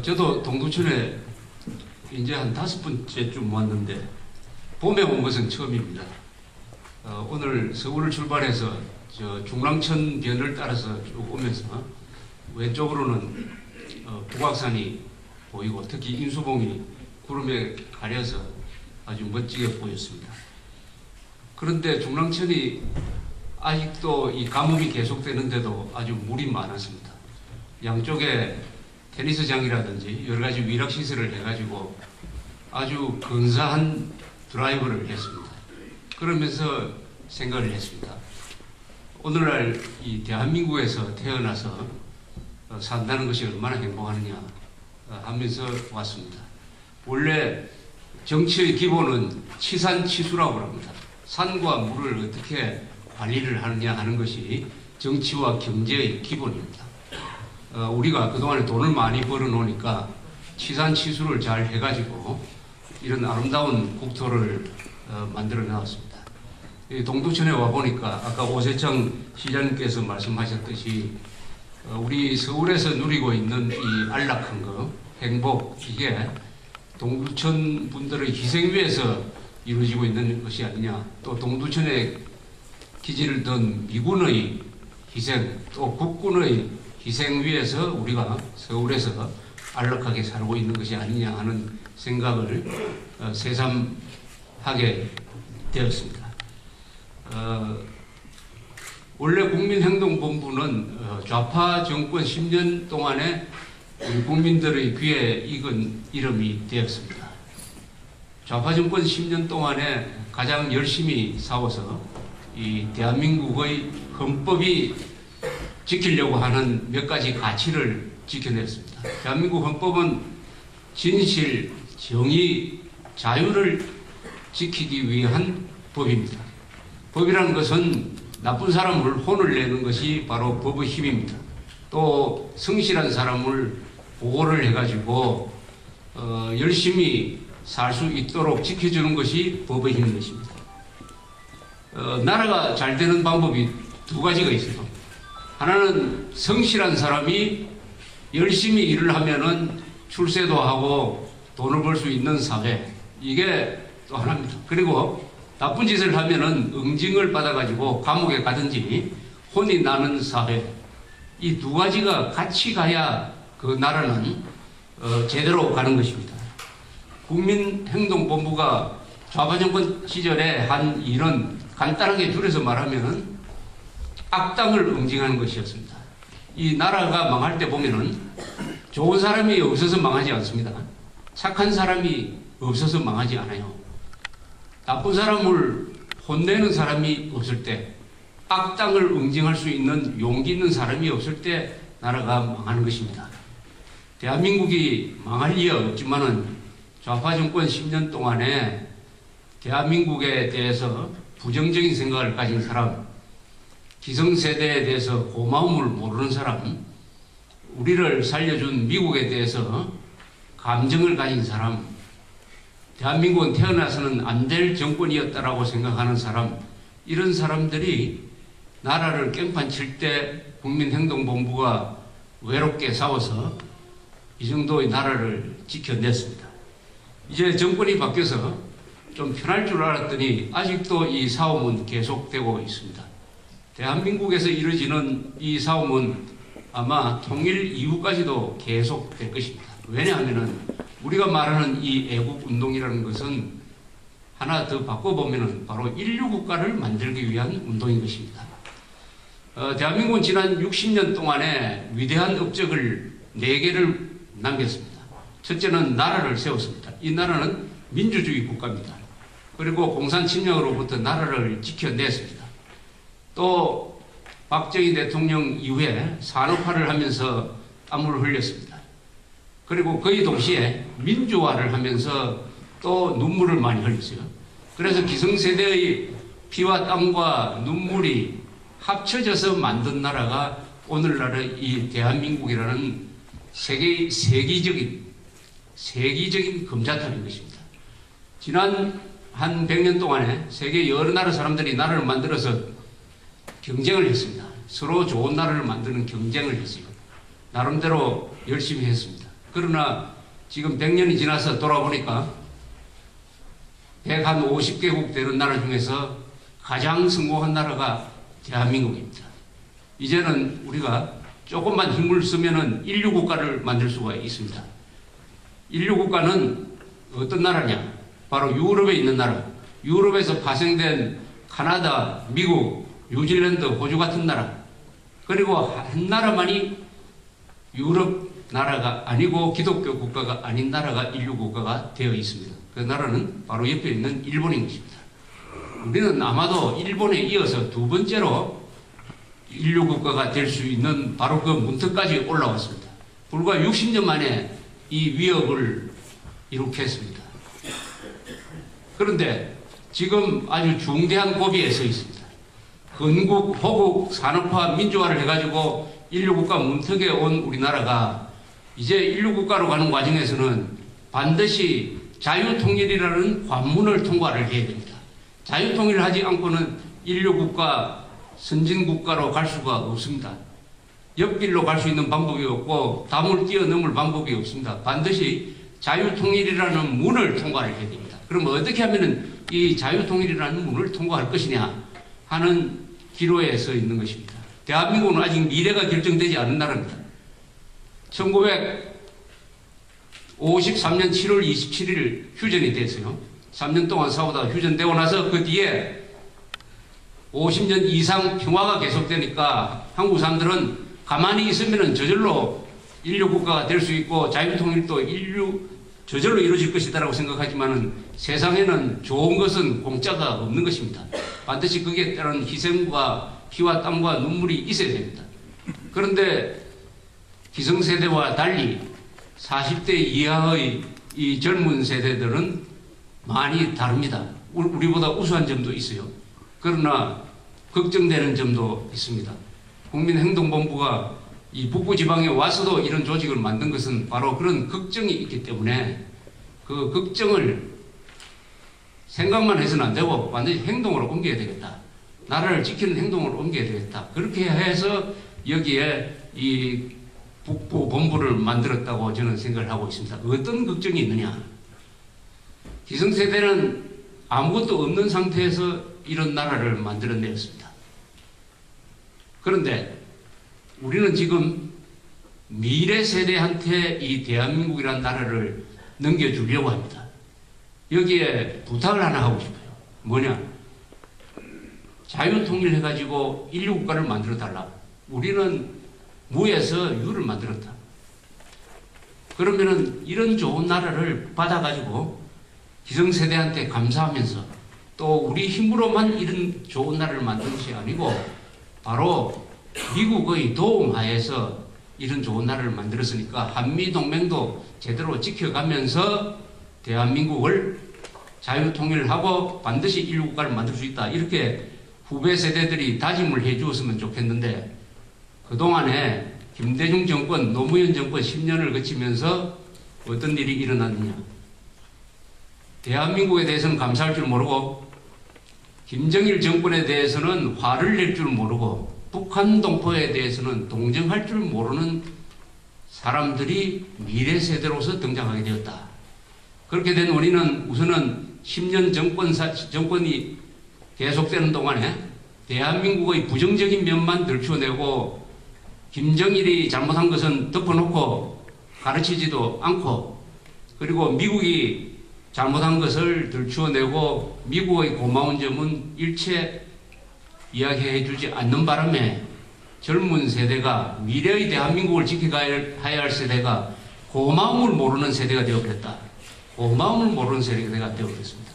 저도 동두천에 이제 한 5번째쯤 왔는데 봄에 온 것은 처음입니다. 오늘 서울을 출발해서 저 중랑천 변을 따라서 쭉 오면서 왼쪽으로는 북악산이 보이고 특히 인수봉이 구름에 가려서 아주 멋지게 보였습니다. 그런데 중랑천이 아직도 이 가뭄이 계속되는데도 아주 물이 많았습니다. 양쪽에 테니스장이라든지 여러 가지 위락시설을 해가지고 아주 근사한 드라이브를 했습니다. 그러면서 생각을 했습니다. 오늘날 이 대한민국에서 태어나서 산다는 것이 얼마나 행복하느냐 하면서 왔습니다. 원래 정치의 기본은 치산치수라고 합니다. 산과 물을 어떻게 관리를 하느냐 하는 것이 정치와 경제의 기본입니다. 우리가 그동안에 돈을 많이 벌어놓으니까 치산치수를 잘 해가지고 이런 아름다운 국토를 만들어 나왔습니다. 동두천에 와보니까 아까 오세창 시장님께서 말씀하셨듯이 우리 서울에서 누리고 있는 이 안락한 거, 행복, 이게 동두천 분들의 희생 위에서 이루어지고 있는 것이 아니냐. 또 동두천에 기지를 둔 미군의 희생, 또 국군의 희생 위에서 우리가 서울에서 안락하게 살고 있는 것이 아니냐 하는 생각을 새삼하게 되었습니다. 원래 국민행동본부는 좌파 정권 10년 동안에 우리 국민들의 귀에 익은 이름이 되었습니다. 좌파 정권 10년 동안에 가장 열심히 싸워서 이 대한민국의 헌법이 지키려고 하는 몇 가지 가치를 지켜냈습니다. 대한민국 헌법은 진실, 정의, 자유를 지키기 위한 법입니다. 법이라는 것은 나쁜 사람을 혼을 내는 것이 바로 법의 힘입니다. 또 성실한 사람을 보호를 해가지고 열심히 살 수 있도록 지켜주는 것이 법의 힘인 것입니다. 나라가 잘 되는 방법이 두 가지가 있어요. 하나는 성실한 사람이 열심히 일을 하면은 출세도 하고 돈을 벌 수 있는 사회, 이게 또 하나입니다. 그리고 나쁜 짓을 하면은 응징을 받아가지고 감옥에 가든지 혼이 나는 사회, 이 두 가지가 같이 가야 그 나라는 제대로 가는 것입니다. 국민행동본부가 좌파 정권 시절에 한 일은 간단하게 줄여서 말하면 악당을 응징하는 것이었습니다. 이 나라가 망할 때 보면은 좋은 사람이 없어서 망하지 않습니다. 착한 사람이 없어서 망하지 않아요. 나쁜 사람을 혼내는 사람이 없을 때, 악당을 응징할 수 있는 용기 있는 사람이 없을 때 나라가 망하는 것입니다. 대한민국이 망할 리가 없지만은 좌파 정권 10년 동안에 대한민국에 대해서 부정적인 생각을 가진 사람, 기성세대에 대해서 고마움을 모르는 사람, 우리를 살려준 미국에 대해서 감정을 가진 사람, 대한민국은 태어나서는 안 될 정권이었다라고 생각하는 사람, 이런 사람들이 나라를 깽판 칠 때 국민행동본부가 외롭게 싸워서 이 정도의 나라를 지켜냈습니다. 이제 정권이 바뀌어서 좀 편할 줄 알았더니 아직도 이 싸움은 계속되고 있습니다. 대한민국에서 이루어지는 이 싸움은 아마 통일 이후까지도 계속될 것입니다. 왜냐하면 우리가 말하는 이 애국운동이라는 것은 하나 더 바꿔보면 바로 인류국가를 만들기 위한 운동인 것입니다. 대한민국은 지난 60년 동안에 위대한 업적을 4개를 남겼습니다. 첫째는 나라를 세웠습니다. 이 나라는 민주주의 국가입니다. 그리고 공산 침략으로부터 나라를 지켜냈습니다. 또 박정희 대통령 이후에 산업화를 하면서 땀을 흘렸습니다. 그리고 거의 동시에 민주화를 하면서 또 눈물을 많이 흘렸어요. 그래서 기성세대의 피와 땀과 눈물이 합쳐져서 만든 나라가 오늘날의 이 대한민국이라는 세계적인 금자탑인 것입니다. 지난 한 100년 동안에 세계 여러 나라 사람들이 나라를 만들어서 경쟁을 했습니다. 서로 좋은 나라를 만드는 경쟁을 했어요. 나름대로 열심히 했습니다. 그러나 지금 100년이 지나서 돌아보니까 150개국 되는 나라 중에서 가장 성공한 나라가 대한민국입니다. 이제는 우리가 조금만 힘을 쓰면은 인류국가를 만들 수가 있습니다. 인류국가는 어떤 나라냐? 바로 유럽에 있는 나라. 유럽에서 파생된 카나다, 미국, 뉴질랜드, 호주 같은 나라. 그리고 한 나라만이 유럽 나라가 아니고 기독교 국가가 아닌 나라가 인류국가가 되어 있습니다. 그 나라는 바로 옆에 있는 일본인 것입니다. 우리는 아마도 일본에 이어서 두 번째로 인류국가가 될 수 있는 바로 그 문턱까지 올라왔습니다. 불과 60년 만에 이 위협을 이룩했습니다. 그런데 지금 아주 중대한 고비에 서 있습니다. 건국, 호국, 산업화, 민주화를 해가지고 인류국가 문턱에 온 우리나라가 이제 인류국가로 가는 과정에서는 반드시 자유통일이라는 관문을 통과를 해야 됩니다. 자유통일을 하지 않고는 인류국가, 선진국가로 갈 수가 없습니다. 옆길로 갈 수 있는 방법이 없고 담을 뛰어넘을 방법이 없습니다. 반드시 자유통일이라는 문을 통과를 해야 됩니다. 그럼 어떻게 하면 이 자유통일이라는 문을 통과할 것이냐 하는 기로에 서 있는 것입니다. 대한민국은 아직 미래가 결정되지 않은 나라입니다. 1953년 7월 27일 휴전이 됐어요. 3년 동안 싸우다가 휴전되고 나서 그 뒤에 50년 이상 평화가 계속되니까 한국 사람들은 가만히 있으면 저절로 인류국가가 될 수 있고 자유통일도 저절로 이루어질 것이다라고 생각하지만 세상에는 좋은 것은 공짜가 없는 것입니다. 반드시 거기에 따른 희생과 피와 땀과 눈물이 있어야 됩니다. 그런데 기성세대와 달리 40대 이하의 이 젊은 세대들은 많이 다릅니다. 우리보다 우수한 점도 있어요. 그러나 걱정되는 점도 있습니다. 국민행동본부가 이 북부지방에 와서도 이런 조직을 만든 것은 바로 그런 걱정이 있기 때문에 그 걱정을 생각만 해서는 안 되고 완전히 행동으로 옮겨야 되겠다. 나라를 지키는 행동으로 옮겨야 되겠다. 그렇게 해서 여기에 이 북부본부를 만들었다고 저는 생각을 하고 있습니다. 어떤 걱정이 있느냐? 기성세대는 아무것도 없는 상태에서 이런 나라를 만들어내었습니다. 그런데 우리는 지금 미래 세대한테 이 대한민국이라는 나라를 넘겨주려고 합니다. 여기에 부탁을 하나 하고 싶어요. 뭐냐? 자유통일해가지고 인류국가를 만들어달라. 우리는 무에서 유를 만들었다. 그러면은 이런 좋은 나라를 받아가지고 기성세대한테 감사하면서 또 우리 힘으로만 이런 좋은 나라를 만든 것이 아니고 바로 미국의 도움하에서 이런 좋은 나라를 만들었으니까 한미동맹도 제대로 지켜가면서 대한민국을 자유통일하고 반드시 인류국가를 만들 수 있다. 이렇게 후배 세대들이 다짐을 해 주었으면 좋겠는데 그동안에 김대중 정권, 노무현 정권 10년을 거치면서 어떤 일이 일어났느냐. 대한민국에 대해서는 감사할 줄 모르고 김정일 정권에 대해서는 화를 낼 줄 모르고 북한 동포에 대해서는 동정할 줄 모르는 사람들이 미래 세대로서 등장하게 되었다. 그렇게 된 원인은 우선은 10년 정권이 계속되는 동안에 대한민국의 부정적인 면만 들추어내고 김정일이 잘못한 것은 덮어놓고 가르치지도 않고 그리고 미국이 잘못한 것을 들추어내고 미국의 고마운 점은 일체 이야기해 주지 않는 바람에 젊은 세대가 미래의 대한민국을 지켜가야 할 세대가 고마움을 모르는 세대가 되어버렸다. 고마움을 모르는 세대가 되어버렸습니다.